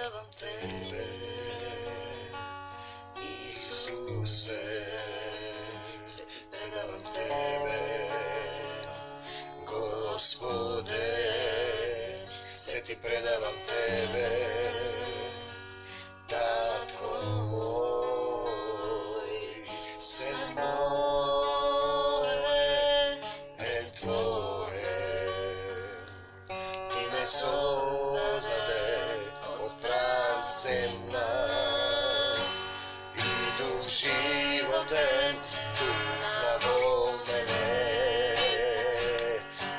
predam tebe, Isuse, se predam tebe, Gospode, se ti predavam tebe, Tatko moj, se moje, tvoje, ti me sozdade od prazemna i duh životen, duh na mene,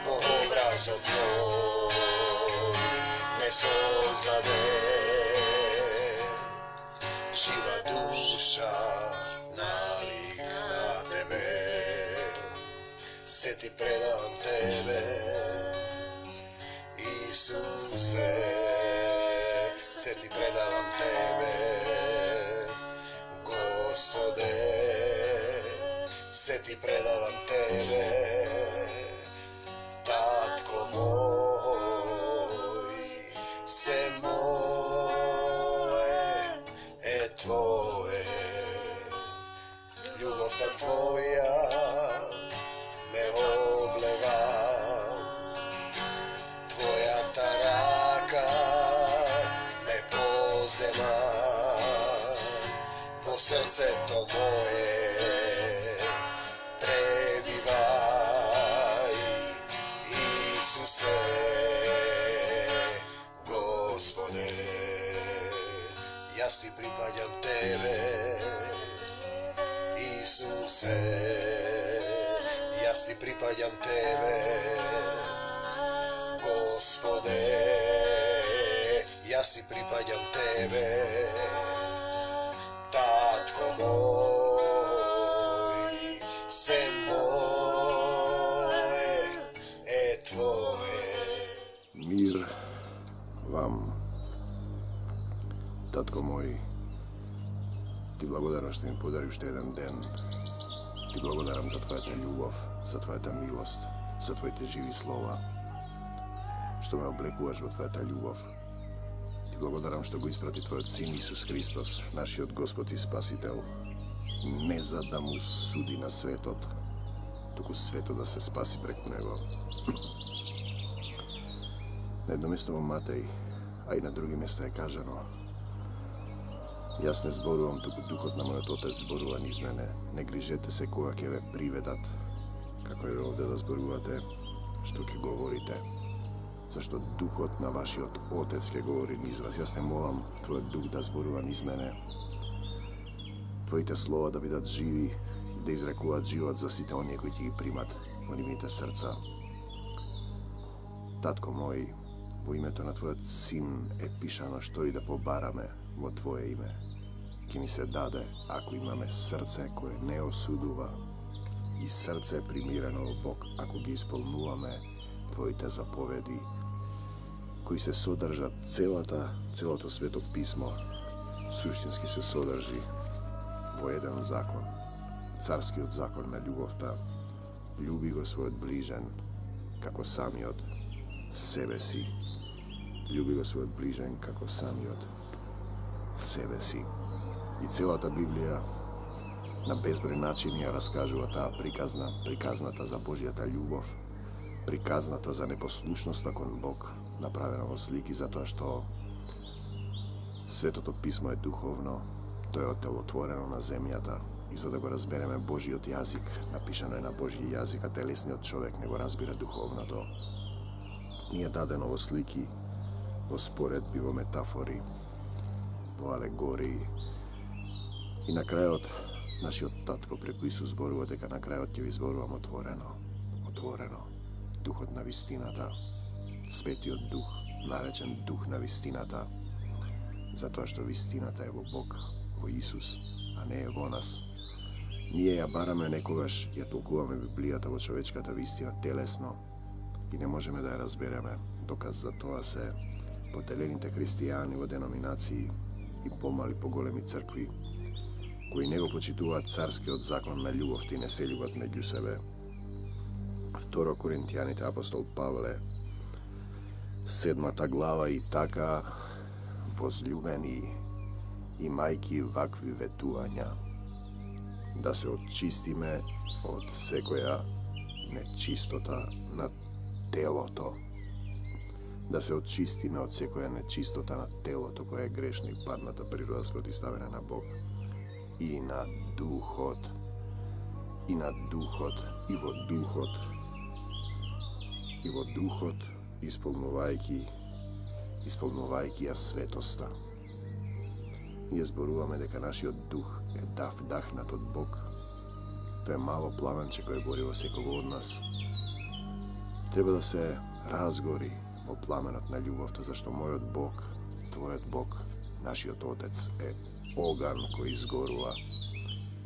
po obrazu tvoj me sozdade, živa duša nalik na tebe, se ti predavam tebe, Isuse, se ti predavam tebe, Gospode, se ti predavam tebe, Tatko moj, se moje, tvoje, ljubav ta tvoja me oblega, tvoja ta raka me pozema, vo srce to moje prebivaj, Isuse, Gospode, ja si pripadam tebe, Isuse, ja si pripadam tebe, Gospode, ja si pripadam tebe, Tatko moj, se moje, tvoje. Mir vam, Tatko moj, ti благодарам što mi podariš jedan den. Ti благодарам za твоята любов, за твоята милост, за твоите живи слова, što me obлекуваш во твоята любов. Ти благодарам što го испрати твојот син Исус Христос, нашиот Господ и Спасител, не за да му суди на светот, туку светот да се спаси преку него. На едно место во Матеј, а и на други места е кажано: јас не зборувам, туку духот на мојот Отец зборува низ мене. Не грижете се кога ќе ве приведат, како е овде да зборувате, што ќе говорите, зашто духот на вашиот Отец ќе говори низ вас. Јас не молам твојот дух да зборува низ мене, твоите слова да бидат живи и да изрекуваат живот за сите оние кои ќе ги примат во нивните срца. Татко мој, во името на твојот син е пишано што и да побараме во твое име ќе ни се даде, ако имаме срце кое не осудува и срце примирено во Бог, ако ги исполнуваме твоите заповеди, кои се содржат целото свето писмо, суштински се содржи во еден закон, царскиот закон на љубовта. Љуби го својот ближен како самиот себе си. Љуби го својот ближен како самиот себе си. И целата Библија на безброј начини ја раскажува таа приказната за Божјата љубов, приказната за непослушноста кон Бог, направена во слики, затоа што Светото Писмо е духовно, тоа е отелотворено на земјата, и за да го разбереме Божиот јазик, напишано е на Божји јазик, а телесниот човек не го разбира духовното. Ни е дадено во слики, во споредби, во метафори, во алегории. И на крајот, нашиот татко преку Исус зборува дека на крајот ќе ви зборувам отворено. Отворено. Духот на вистината. Светиот Дух, наречен Дух на вистината. Затоа што вистината е во Бог, во Исус, а не е во нас. Ние ја бараме некогаш, ја толкуваме Библијата во човечката вистина телесно и не можеме да ја разбереме. Доказ за тоа се поделените христијани во деноминации и помали поголеми цркви, кои не го почитуваат царскиот закон на љубовта и не се љубат меѓу себе. 2 Коринтијаните апостол Павле, 7 глава, и така возлюбени, имајки вакви ветувања, да се очистиме од секоја нечистота на телото. Да се очистиме од секоја нечистота на телото, која е грешна и падната природа спротиставена на Бог, и на духот, и на духот, и во духот, и во духот, исполнувајќи ја светоста. Ние зборуваме дека нашиот дух е вдахнат од Бог. Тоа е мало пламенче кој гори во секого од нас. Треба да се разгори во пламенот на љубовта, зашто мојот Бог, твојот Бог, нашиот Отец е оган кој изгорува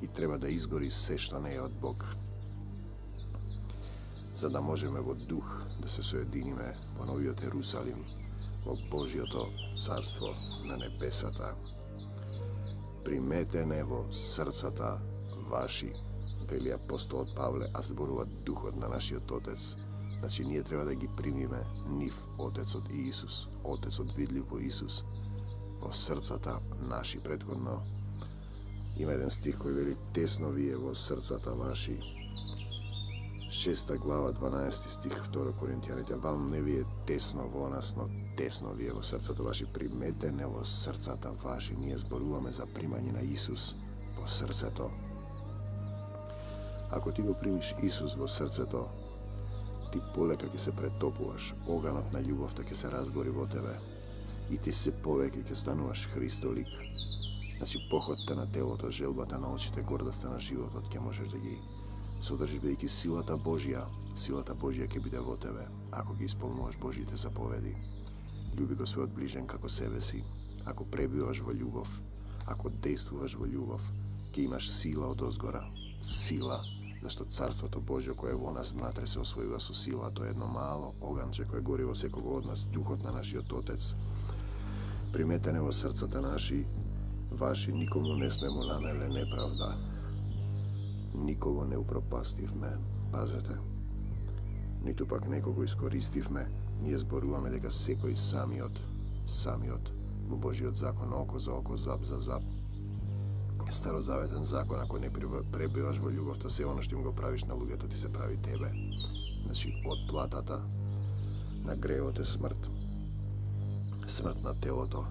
и треба да изгори се што не е од Бог, за да можеме во дух да се соединиме во новиот Ерусалим, во Божјото царство на небесата. Приметене во срцата ваши, вели апостолот Павле, а зборува духот на нашиот Отец. Значи, ние треба да ги примиме нив Отецот и Исус, Отецот видлив во Исус, во срцата наши. Предходно има еден стих кој вели тесно вие во срцата ваши. 6 глава, 12 стих, 2 Коринтијаните, вам не ви е тесно во нас, но тесно ви е во срцата ваши, приметене во срцата ваши. Ние зборуваме за примање на Исус во срцето. Ако ти го примиш Исус во срцето, ти полека ќе се претопуваш, оганот на љубовта ќе се разгори во тебе и ти се повеќе ќе стануваш Христолик. Значи, похотта на телото, желбата на очите, гордоста на животот ќе можеш да ги содржиш, бидејќи силата Божја ќе биде во тебе, ако ги исполнуваш Божјите заповеди. Љуби го својот ближен како себе си. Ако пребиваш во љубов, ако действуваш во љубов, ќе имаш сила од озгора. Сила, зашто Царството Божјо кое е во нас внатре се освојува со сила. Тоа е едно мало оганче кое гори во секого од нас, духот на нашиот Отец. Приметене во срцата ваши, никому не сме му нанеле неправда. Никого не упропастивме, пазете. Ниту пак некого искористивме. Ние зборуваме дека секој самиот во Божиот закон, око за око, зап за зап. Старозаветен закон, ако не пребиваш во љубовта, се оно што им го правиш на луѓето ти се прави тебе. Значи, отплатата на гревот е смрт. Смрт на телото,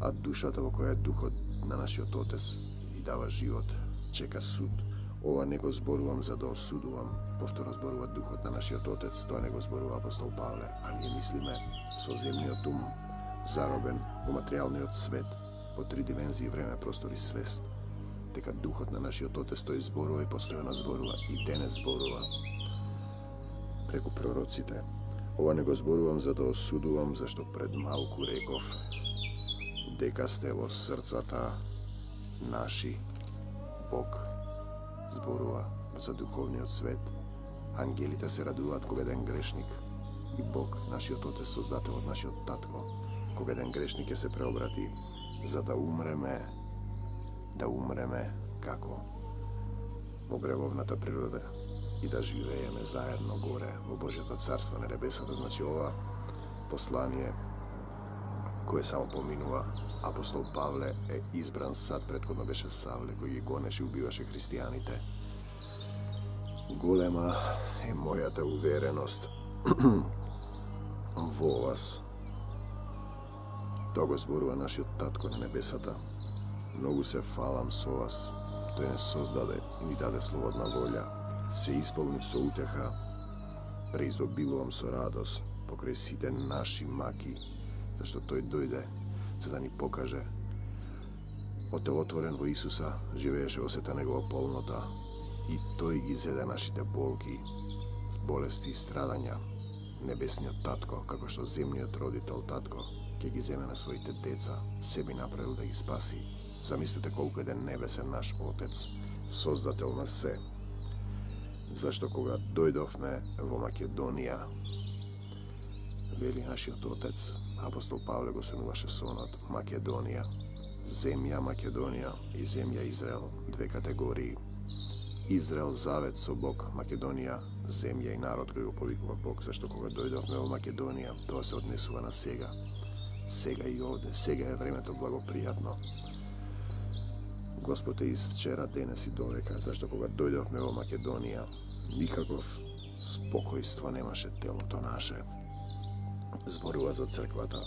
а душата во која е духот на нашиот Отец и дава живот, чека суд. Ова не го зборувам за да осудувам, повторно зборува духот на нашиот Отец, тоа не го зборува апостол Павле, а ние мислиме со земниот ум, заробен во материјалниот свет, по 3 димензии, време, простор и свест, дека духот на нашиот Отец тој зборува и постојано зборува и денес зборува преку пророците. Ова не го зборувам за да осудувам, зашто пред малку реков дека сте во срцата наши. Бог зборува за духовниот свет. Ангелите се радуваат кога еден грешник и Бог, нашиот Отец, Создател од нашиот татко, кога еден грешник ќе се преобрати, за да умреме како во гревовната природа и да живееме заедно горе во Божјото царство на небесата. Значи, ова послание кое само поминува апостол Павле е избран сад, предходно беше Савле кој ги гонеше и убиваше христијаните. Голема е мојата увереност во вас. Тоа го зборува нашиот татко на небесата. Многу се фалам со вас. Тој не создаде и ни даде слободна волја. Се исполнив со утеха, преизобилувам со радост покрај сите наши маки, зашто тој дојде за да ни покаже. Отелотворен во Исуса, живееше во сета негова полнота и тој ги зеде нашите болки, болести и страдања. Небесниот татко, како што земниот родител татко, ќе ги земе на своите деца, себе направил да ги спаси. Замислете колку еден небесен наш Отец, Создател на се. Зашто кога дојдовме во Македонија, вели нашиот Отец, апостол Павле го сонуваше сонот, Македонија, земја Македонија и земја Израел, две категории. Израел завет со Бог, Македонија земја и народ кој го повикува Бог, зашто кога дојдовме во Македонија, тоа се однесува на сега. Сега и овде, сега е времето благопријатно. Господ е из вчера, денес и довека, зашто кога дојдовме во Македонија, никаков спокојство немаше телото наше. Зборува за црквата,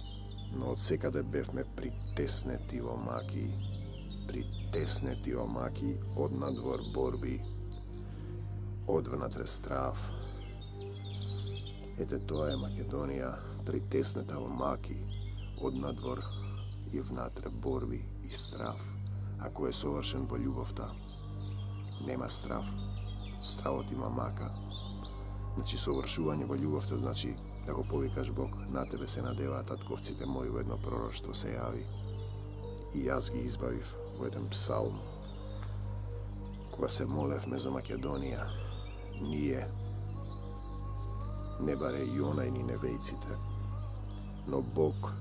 но од секаде бевме притеснети во маки, од надвор борби, од внатре страв. Ете тоа е Македонија, притеснета во маки, од надвор и внатре борби и страв. Ако е совршен во љубовта, нема страв. Стравот има мака. Значи, совршување во љубовта значи да го повикаш Бог, на тебе се надеваат татковците мои, во едно пророштво се јави. И јас ги избавив во еден псалм. Кога се молевме за Македонија, ние, не баре Јона и ниневејците, но Бог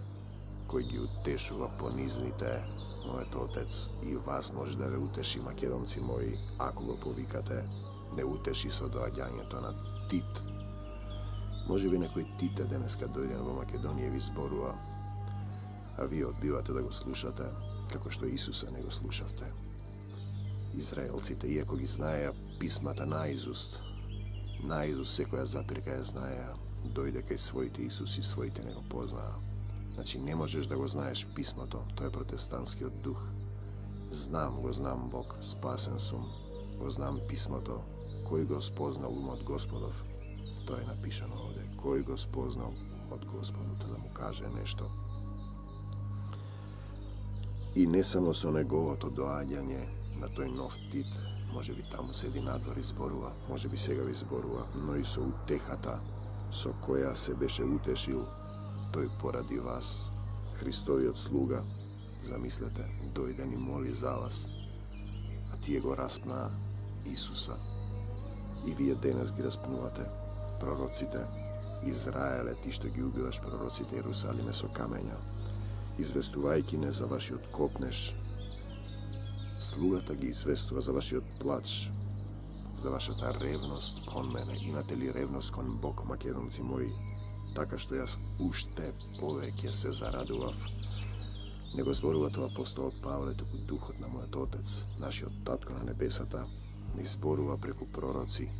кој ги утешува понизните, мојот Отец, и вас може да ве утеши, македонци мои, ако го повикате, не утеши со доаѓањето на Тит. Може би некој Тите денеска дојден во Македонија ви зборува, а вие одбивате да го слушате, како што Исуса не го слушавте. Израелците, иако ги знаеа писмата наизуст секоја запирка ја знаеа, дојде кај своите Исус и своите не го познаа. Значи, не можеш да го знаеш писмото, тоа е протестантскиот дух. Го знам Бог, спасен сум, го знам писмото, кој го спознал умот Господов. Тоа е напишано овде, кој го спознал умот Господов, да му каже нешто. И не само со неговото доаѓање на тој нов Тит, може би таму седи надвор и зборува, може би сега ви зборува, но и со утехата со која се беше утешил, тој поради вас, Христовиот слуга, замислете, дојде ни моли за вас, а тие го распнаа Исуса. И вие денес ги распнувате пророците, Израеле, ти што ги убиваш пророците Иерусалиме со камења, известувајќи не за вашиот копнеш. Слугата ги известува за вашиот плач, за вашата ревност кон мене. Имате ли ревност кон Бог, македонци мои? Така што јас уште повеќе се зарадував. Не го зборува тоа апостолот Павле, туку Духот на мојот Отец, нашиот Татко на небесата, не зборува преку пророци,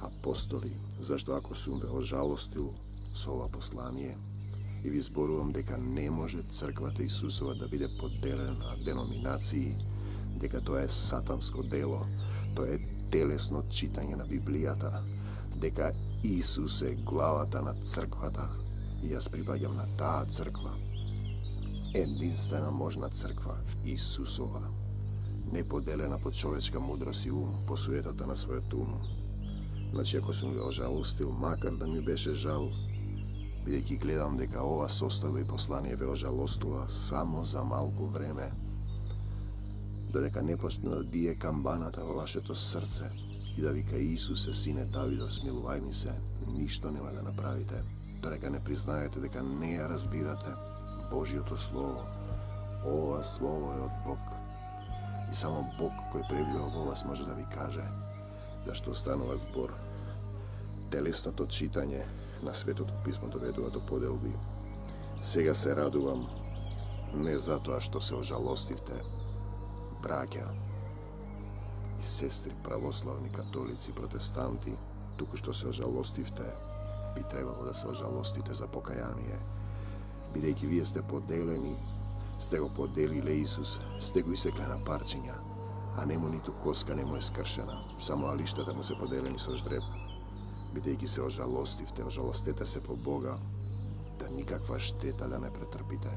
апостоли, зашто ако сум ве ожалостил со ова послание, и ви зборувам дека не може црквата Исусова да биде поделена на деноминации, дека тоа е сатанско дело, тоа е телесно читање на Библијата, дека Исус е главата на црквата и јас припаѓам на таа црква. Единствена можна црква, Исусова, неподелена по човечка мудрост и ум, по суетата на својот ум. Значи, ако сум ве ожалостил, макар да ми беше жал, бидејќи гледам дека ова состојба и послание ве ожалостува само за малку време, додека не почне да бие камбаната во вашето срце и да вика Исусе, сине Давидов, смилувај ми се, ништо нема да направите, додека не признаете дека не ја разбирате Божиото Слово. Ова Слово е од Бог. И само Бог кој пребива во вас може да ви каже зашто останува збор. Телесното читање на Светото Писмо доведува до поделби. Сега се радувам не затоа што се ожалостивте, браќа и сестри, православни, католици, протестанти, туку што се ожалостивте, би требало да се ожалостите за покаяние. Бидејќи вие сте поделени, сте го поделиле Исус, сте го исекле на парчиња, а нему ниту коска не му е скршена, само алиштата му се поделени со ждреб. Бидејќи се ожалостивте, ожалостете се по Бога, да никаква штета да не претрпите,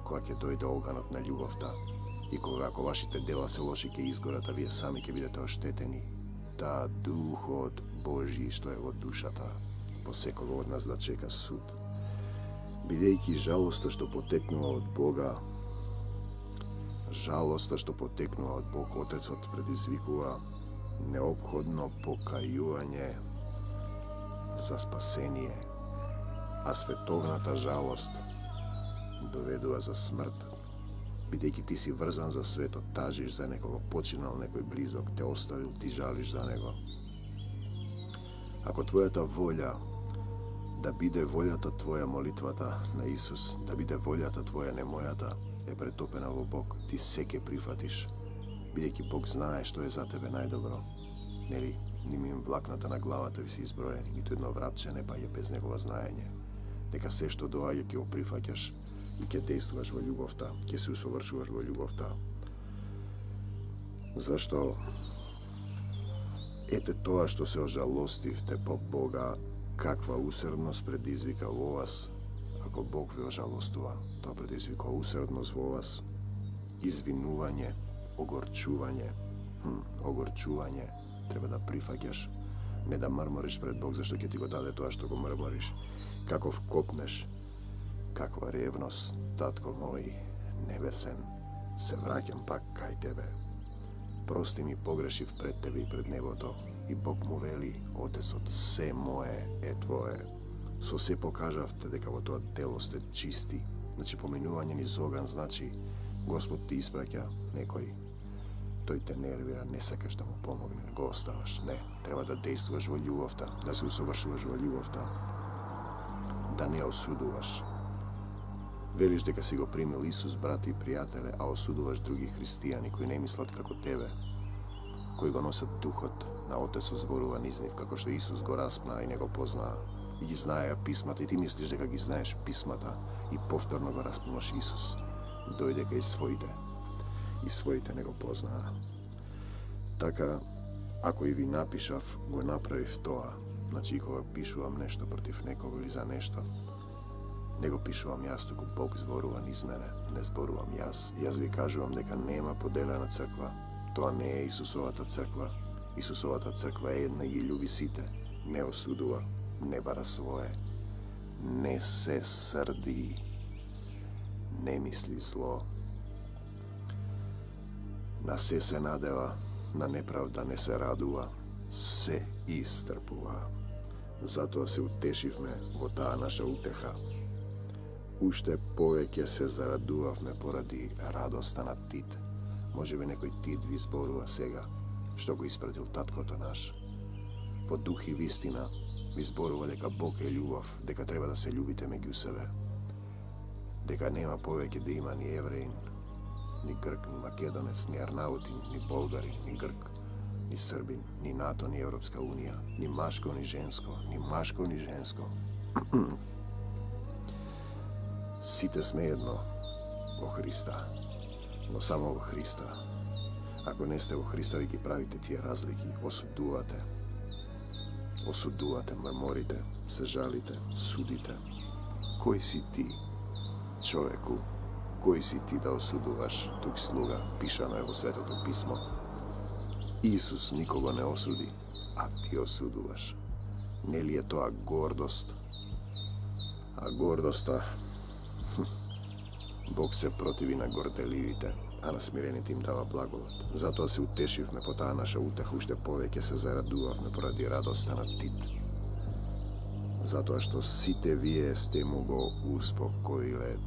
кога ќе дојде оганот на љубовта, и кога ако вашите дела се лоши ќе изгорат, а вие сами ќе бидете оштетени, таа Духот Божи што е во душата, по секого од нас да чека суд. Бидејќи жалоста што потекнува од Бога, жалоста што потекнува од Бог Отецот предизвикува неопходно покајување за спасение, а световната жалост доведува за смрт. Бидејќи ти си врзан за светот, тажиш за некого, починал некој близок, те оставил, ти жалиш за него. Ако твојата волја Да биде волјата твоја молитвата на Исус, да биде волјата твоја, не мојата, е претопена во Бог, ти се ќе прифатиш, бидејќи Бог знае што е за тебе најдобро. Нели, ни ми влакната на главата ви се изброени, ниту едно врапче не паѓа без негова знаење. Дека се што доаѓа ќе го прифаќаш и ќе действуваш во љубовта, ќе се усовршуваш во љубовта. Зашто ете тоа што се ожалостивте по Бога, каква усрдност предизвика во вас. Ако Бог ве ожалостува, тоа предизвика усрдност во вас, извинување, огорчување. Огорчување треба да прифаќаш, не да мрмориш пред Бог, зашто ќе ти го даде тоа што го мрмориш. Каков копнеш, каква ревност, татко мој небесен, се враќам пак кај тебе. Прости ми, погрешив пред тебе и пред небото. И Бог му вели, Отецот, се мое е твое. Со се покажавте дека во тоа дело сте чисти. Значи, поминување низ оган, значи, Господ ти испраќа некој. Тој те нервира, не сакаш да му помогне, го оставаш. Не, треба да действуваш во љубовта, да се усовршуваш во љубовта, да не осудуваш. Велиш дека си го примил Исус, брати и пријателе, а осудуваш други христијани кои не мислат како тебе, кои го носат духот на Отецот зборува низ нив, како што Исус го распна и не го познаа. И ги знаеа писмата, и ти мислиш дека ги знаеш писмата, и повторно го распнуваш Исус. Дојде кај своите, и своите не го познаа. Така, ако и ви напишав, го направив тоа. Значи, кога пишувам нешто против некого или за нешто, не го пишувам јас, туку Бог зборува низ мене, не зборувам јас. Јас ви кажувам дека нема поделена црква. Тоа не е Исусовата црква. Исусовата црква е една и ги љуби сите. Не осудува, не бара свое, не се срди, не мисли зло. На се надева, на неправда не се радува, се истрпува. Затоа се утешивме во таа наша утеха. Уште повеќе се зарадувавме поради радоста на Тит. Можеби некој Тит ви зборува сега, што го испратил таткото наш. По дух и вистина ви зборува дека Бог е љубов, дека треба да се љубите меѓу себе. Дека нема повеќе да има ни евреин, ни грк, ни македонец, ни арнаутин, ни болгарин, ни грк, ни србин, ни НАТО, ни Европска унија, ни машко, ни женско, ни машко, ни женско. Сите сме едно во Христа, но само во Христа. Ако не сте во Христа, ви ги правите тие разлики, осудувате, мрморите, се жалите, судите. Кој си ти, човеку? Кој си ти да осудуваш? Тук слуга, пишано е во Светото Писмо. Исус никого не осуди, а ти осудуваш. Нели е тоа гордост? А гордоста, Бог се противи на горделивите, а на смирените им дава благодат. Затоа се утешивме по таа наша утеха, уште повеќе се зарадувавме поради радоста на Тит. Затоа што сите вие сте му го успокоиле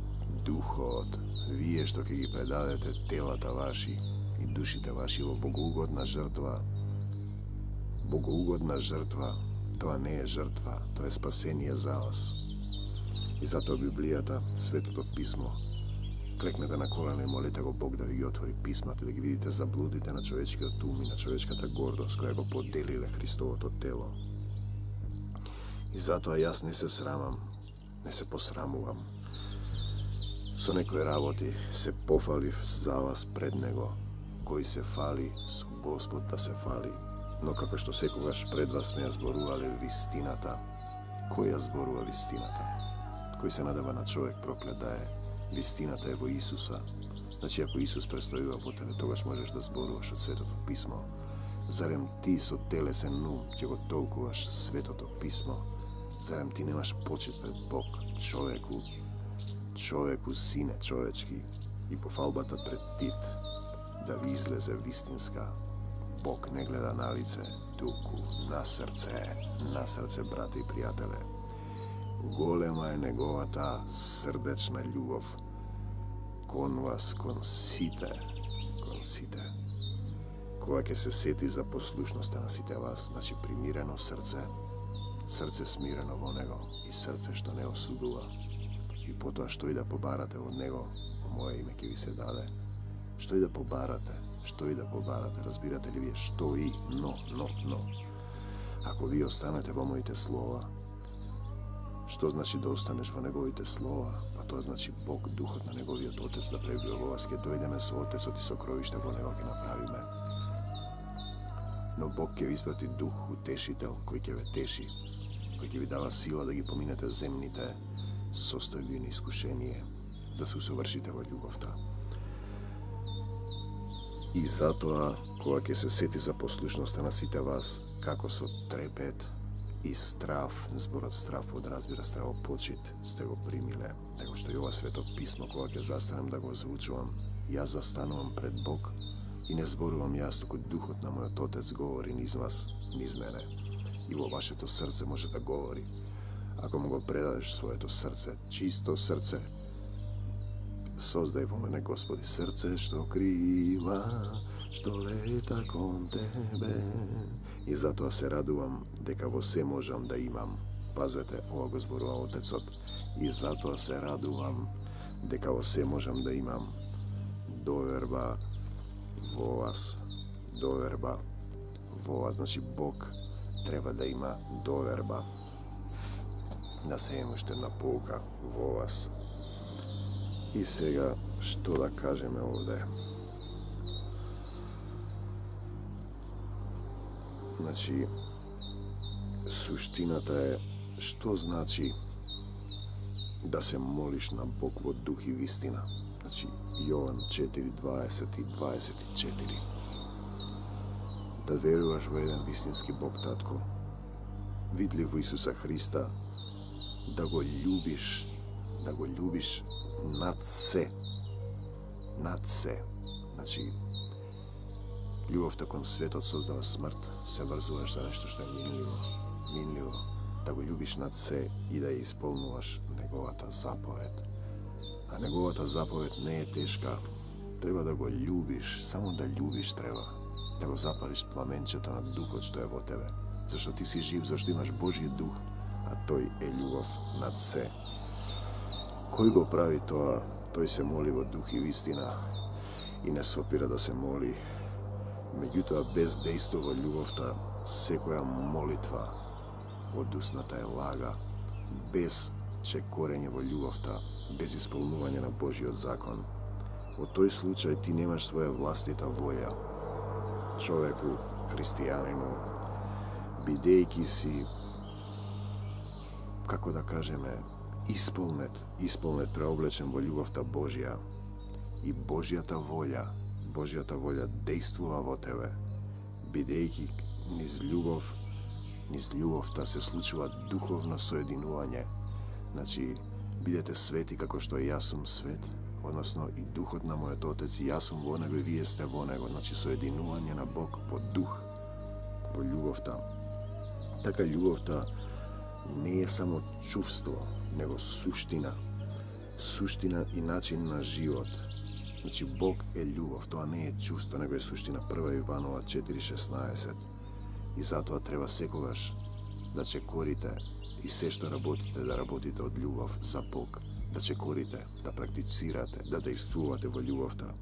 духот, вие што ќе ги предадете телата ваши и душите ваши во богоугодна жртва. Богоугодна жртва, тоа не е жртва, тоа е спасение за вас. И затоа Библијата, Светото Писмо, клекнете на колена и молите го Бог да ви ги отвори писмата, да ги видите заблудите на човечкиот ум и на човечката гордост која го поделиле Христовото тело. И затоа јас не се срамам, не се посрамувам. Со некои работи се пофалив за вас пред Него, кој се фали, со Господ да се фали. Но како што секогаш пред вас ме ја зборувале вистината, кој ја зборува вистината? Кој се надева на човек проклет да е? Вистината е во Исуса. Значи, ако Исус престојува по тебе, тогаш можеш да зборуваш од Светото Писмо. Зарем ти со телесен ум ќе го толкуваш Светото Писмо? Зарем ти немаш почит пред Бог, човеку сине човечки, и по фалбата пред Тит да ви излезе вистинска? Бог не гледа на лице, туку на срце, брате и пријателе. Голема е неговата срдечна љубов кон вас, кон сите. Кога ќе се сети за послушноста на сите вас, значи примирено срце, srce smireno vo Него и срце што не осудува. И потоа што и да побарате од Него, моје име ќе ви се даде. Што и да побарате, разбирате ли вие? Што и, но. Ако вие останете во моите слова, што значи да останеш во Неговите слова? Па тоа значи Бог, Духот на Неговиот Отец да пребива во вас, ќе дојдеме со Отецот и сокровиште во Него ќе направиме. Но Бог ќе ви испрати Дух, утешител, кој ќе ве теши, кој ќе ви дава сила да ги поминете земните состојби на искушение, за да се усовршите во љубовта. И затоа, кога ќе се сети за послушноста на сите вас, како со трепет и страв, зборот страв подразбира стравопочит, сте го примиле, како што и ова свето писмо, кога ќе застанем да го озвучувам, јас застанувам пред Бог и не зборувам јас, туку Духот на мојот Отец говори низ вас, низ мене. И во вашето срце може да говори. Ако му го предадеш своето срце, чисто срце, создај во мене, Господи, срце што крила, што лета кон Тебе. И затоа се радувам дека во се можам да имам. Пазете, ова го зборува Отецот. И затоа се радувам дека во се можам да имам доверба во вас. Доверба во вас. Значи Бог треба да има доверба. Да се има уште една поука во вас. И сега, што да кажеме овде? Значи, суштината е што значи да се молиш на Бог во дух и вистина. Значи, Јован 4:20 и 24. Да веруваш во еден вистински Бог Татко, видлив во Исуса Христа, да го љубиш над се. Значи, љубовта кон светот создава смрт, се врзуваш за нешто што е минливо, да го љубиш над се и да ја исполнуваш Неговата заповед. А Неговата заповед не е тешка, треба да го љубиш, само да љубиш треба, да го запалиш пламенчето на Духот што е во тебе, зашто ти си жив, зашто имаш Божиот Дух, а тој е љубов над се. Кој го прави тоа? Тој се моли во дух и вистина и не сопира да се моли. Меѓутоа, без дејство во љубовта, секоја молитва одусната е лага, без чекорење во љубовта, без исполнување на Божиот закон. Во тој случај ти немаш своја властита волја. Човеку, христијанину, бидејќи си, како да кажеме, исполнет, преоблечен во љубовта Божја и Божјата волја дејствува во тебе, бидејќи низ љубовта се случува духовно соединување. Значи, бидете свети како што јас сум свет, односно и Духот на мојот Отец, јас сум во Него и вие сте во Него. Значи, соединување на Бог во дух, во љубовта. Така љубовта не е само чувство, него суштина и начин на живот. Значи, Бог е љубов, тоа не е чувство, него е суштина. 1 Иванова 4:16. И затоа треба секогаш да чекорите и се што работите, да работите од љубов за Бог, да чекорите, да практицирате, да дејствувате во љубовта.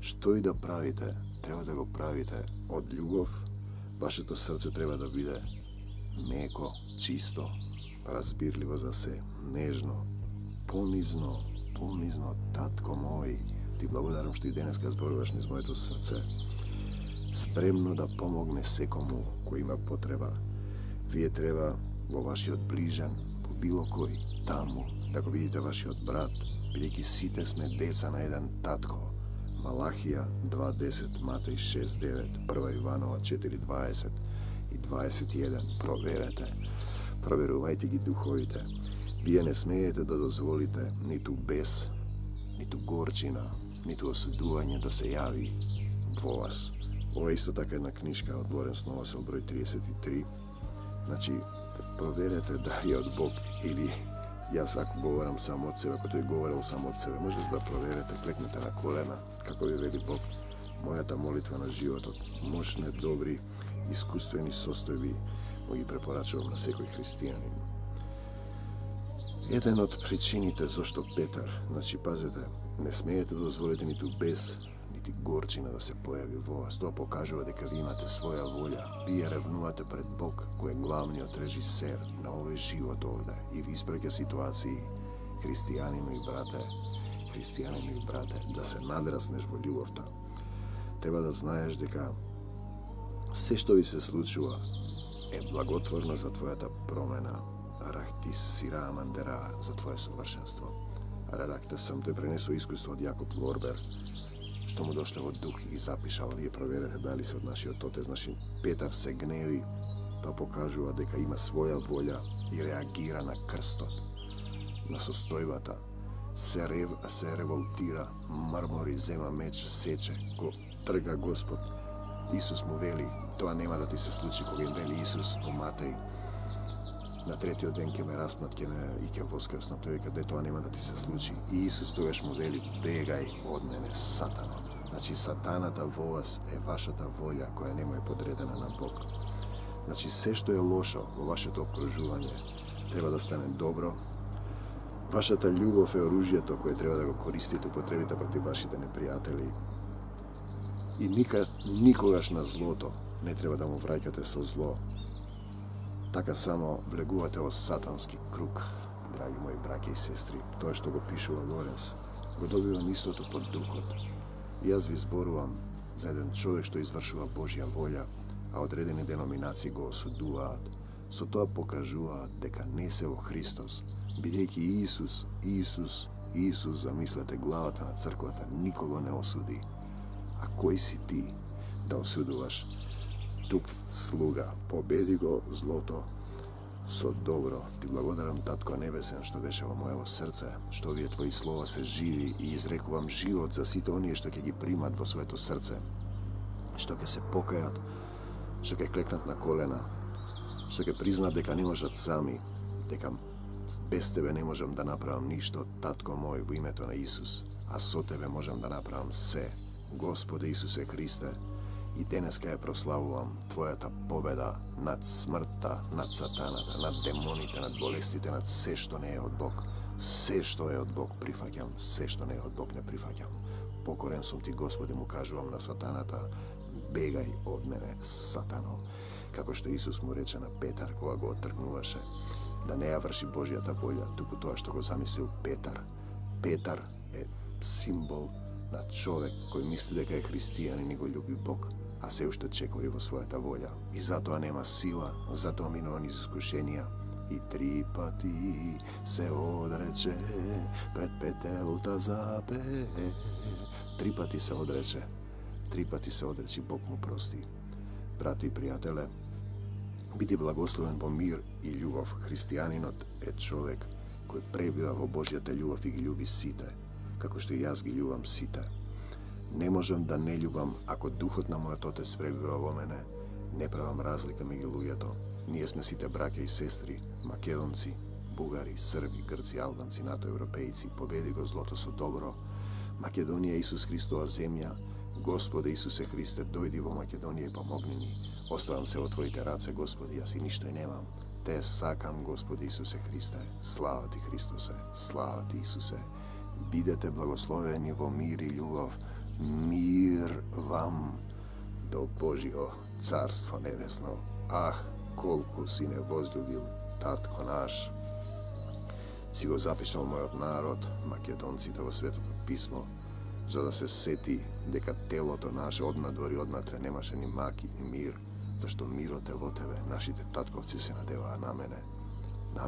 Што и да правите, треба да го правите од љубов. Вашето срце треба да биде меко, чисто, разбирливо за се, нежно, понизно, татко мој, ти благодарам што и денеска зборуваш низ моето срце, спремно да помогне секому кој има потреба. Вие треба во вашиот ближен, во било кој, таму, да го видите вашиот брат, бидејќи сите сме деца на еден татко. Малахија 2:10, Матеј 6:9, 1 Иванова 4:20 и 21. Проверувајте ги духовите. Вие не смеете да дозволите ниту бес, ниту горчина, ниту осудување да се јави во вас. Ова исто така една книжка од Лоренс Новосел, број 33. Значи, проверете дали е од Бог или јас ако говорам само од себе, ако тој говорил само од себе, можете да проверете, клекнете на колена, како ви вели Бог. Мојата молитва на животот, мощни, добри, искуствени состојби му ги препорачувам на секој христијанин. Еден од причините зашто Петар, значи пазете, не смеете да дозволите ниту бес, нити горчина да се појави во вас. Тоа покажува дека ви имате своја волја. Вие ревнувате пред Бог, кој е главниот режисер на овој живот овде и ви испраќа ситуации, христијанину и брате, да се надраснеш во љубовта. Треба да знаеш дека се што ви се случува е благотворно за твојата промена. Арахти сира амандера за твое совршенство. Арахта сам тој пренесо искуство од Јакоб Лорбер, што му дошле во дух и запишал. Вие проверете дали се од нашиот отец. Значи, Петар се гневи, тоа покажува дека има своја волја и реагира на крстот, на состојбата. Се револтира, мармори, зема меч, сече, го трга Господ. Исус му вели, тоа нема да ти се случи, кога им вели Исус во Матеј. На третиот ден ќе ме распнат, ќе воскреснам. Тој вика, де тоа нема да ти се случи. И Исус тогаш му вели, бегај од мене, Сатано. Значи, сатаната во вас е вашата волја, која нема е подредена на Бог. Значи, се што е лошо во вашето обкружување, треба да стане добро. Вашата љубов е оружјето кое треба да го користите, употребите против вашите непријатели. И никогаш на злото не треба да му враќате со зло. Така само влегувате во сатански круг, драги мои браќа и сестри. Тоа што го пишува Лоренс, го добивам истото под духот. И јас ви зборувам за еден човек што извршува Божја волја, а одредени деноминации го осудуваат. Со тоа покажуваат дека не се во Христос, бидејќи Исус, замислете, главата на црквата никого не осуди. А кој си ти да осудуваш? Тук слуга, победи го злото со добро. Ти благодарам, Татко Небесен, што беше во моево срце, што овие твои слова се живи и изрекувам живот за сите оние што ќе ги примат во своето срце, што ќе се покајат, што ќе клекнат на колена, што ќе признат дека не можат сами, дека без тебе не можам да направам ништо, Татко мој, во името на Исус, а со тебе можам да направам се. Господе Исусе Христе, и денеска ја прославувам Твојата победа над смртта, над сатаната, над демоните, над болестите, над се што не е од Бог. Се што е од Бог прифаќам, се што не е од Бог не прифаќам. Покорен сум Ти, Господи, му кажувам на сатаната, бегај од мене, Сатано. Како што Исус му рече на Петар кога го отргнуваше, да не ја врши Божјата волја, туку тоа што го замислил Петар. Петар е символ на човек кој мисли дека е христијанин и го љуби Бог, а се уште чекори во својата волја. И затоа нема сила, затоа минува низ искушенија. И 3 пати се одрече, пред петелта запе. 3 пати се одрече, 3 пати се одрече, Бог му прости. Брати и пријателе, биди благословен во мир и љубов. Христијанинот е човек кој пребива во Божјата љубов и ги љуби сите, како што и јас ги љубам сите. Не можам да не љубам ако духот на мојот Отец пребива во мене. Не правам разлика меѓу луѓето. Ние сме сите браќа и сестри, македонци, бугари, срби, грци, албанци, натоевропејци. Победи го злото со добро. Македонија, Исус Христова земја. Господе Исусе Христе, дојди во Македонија и помогни ни. Оставам се во Твоите раце, Господи, јас и ништо и немам. Те сакам, Господи Исусе Христе. Слава Ти, Христосе, слава Ти, Исусе. Бидете благословени во мир и љубов. Мир вам до Божјо Царство Небесно. Ах, колку си не возљубил, Татко наш. Си го запишал мојот народ, македонците, во Светото писмо, за да се сети дека телото наше однадвор и однатре немаше ни маки, ни мир, зашто мирот е во тебе. Нашите татковци се надеваа на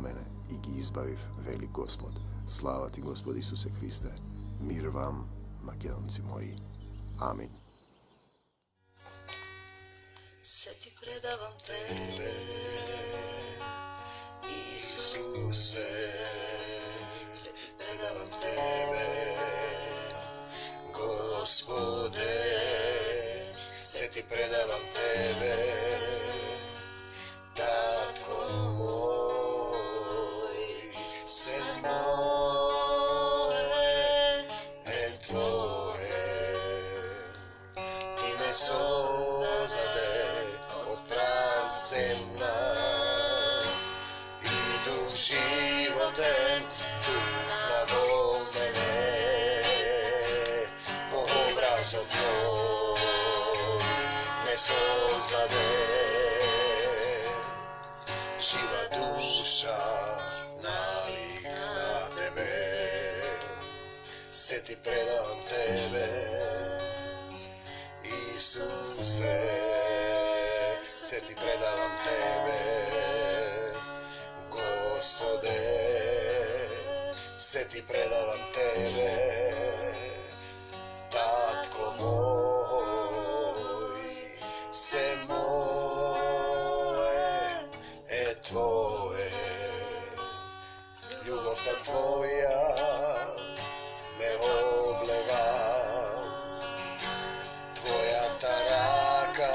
мене и ги избавив, вели Господ. Слава Ти, Господи Исусе Христе. Мир вам, македонци мои. Амин. Се Ти предавам Тебе, Исусе, се Ти предавам Тебе, Господе, се Ти предавам Тебе, Татко мој, се моје е Твое. Ти ме создаде од прав земја, duša nalik na tebe, se ti predavam tebe, Isuse, se ti predavam tebe, Gospode, se ti predavam tebe, Tatko moj, se moje tvoje, ljubav ta tvoja me obleva, tvoja ta raka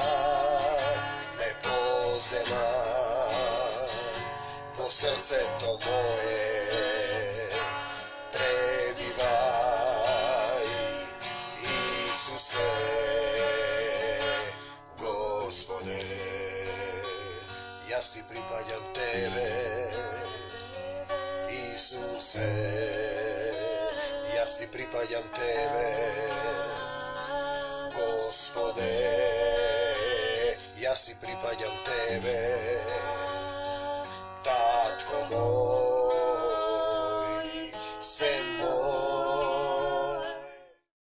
me pozema, vo srce to moje prebivaj, Isuse, Gospode, ja si pripadam tebe, Isuse, ja si pripadam tebe, Gospode, ja si pripadam tebe, Tatko moj, se